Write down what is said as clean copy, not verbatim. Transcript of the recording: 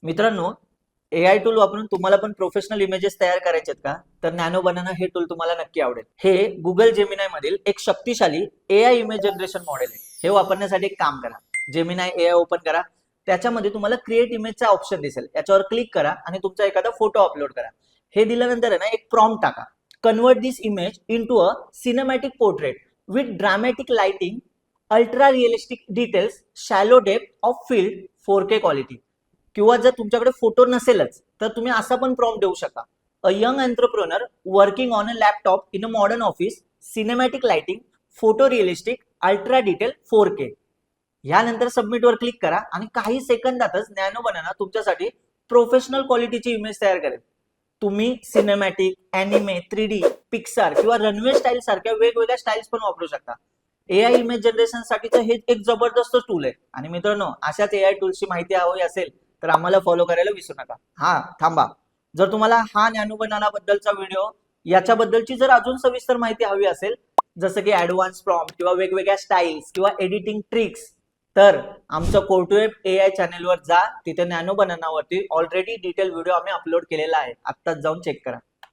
मित्रांनो, AI tool वापरून तुम्हाला पण प्रोफेशनल इमेजेस तयार करायचे आहेत का? तर नॅनो बनाना हे टूल तुम्हाला नक्की आवडेल. हे गुगल जेमिनाय मधील एक शक्तिशाली एआय इमेज जनरेशन मॉडेल आहे. हे वापरण्यासाठी एक काम करा, जेमिनाय एआय ओपन करा. त्याच्यामध्ये तुम्हाला क्रिएट इमेजचा ऑप्शन दिसेल, याच्यावर क्लिक करा आणि तुमचा एखादा फोटो अपलोड करा. हे दिल्यानंतर आहे ना, एक प्रॉम्प्ट टाका, convert this image into a cinematic portrait with dramatic lighting, ultra realistic details, shallow depth of field, 4K quality. किंवा जर तुमच्याकडे फोटो नसेलच तर तुम्ही असा पण प्रॉम्प्ट देऊ शकता, a young entrepreneur working on a laptop in a modern office, cinematic lighting, photo realistic, ultra detail, 4K. यानंतर सबमिट वर क्लिक करा आणि काही सेकंदातच नॅनो बनाना तुमच्यासाठी प्रोफेशनल क्वालिटीची इमेज तयार करेल. तुम्ही सिनेमॅटिक, अॅनिमे, 3D, पिक्सार किंवा रनवे स्टाईल सारख्या वेगवेगळ्या स्टाईल्स पण वापरू शकता. एआय इमेज जनरेशन साठीचं हे एक जबरदस्त टूल आहे. आणि मित्रांनो, अशाच एआय टूल्सची माहिती हवी असेल तर आम्हाला फॉलो करायला विसरू नका. हा थांबा, जर तुम्हाला हा नॅनो बनाना बद्दलचा व्हिडिओ याच्याबद्दलची जर अजून सविस्तर माहिती हवी असेल, जसं की ऍडव्हान्स प्रॉम्प्ट किंवा वेगवेगळ्या स्टाईल्स किंवा एडिटिंग ट्रिक्स, तर आमचं कोर्टवेब एआय चॅनेलवर जा. तिथे नॅनो बनानावरती ऑलरेडी डिटेल व्हिडिओ आम्ही अपलोड केलेला आहे. आत्ताच जाऊन चेक करा.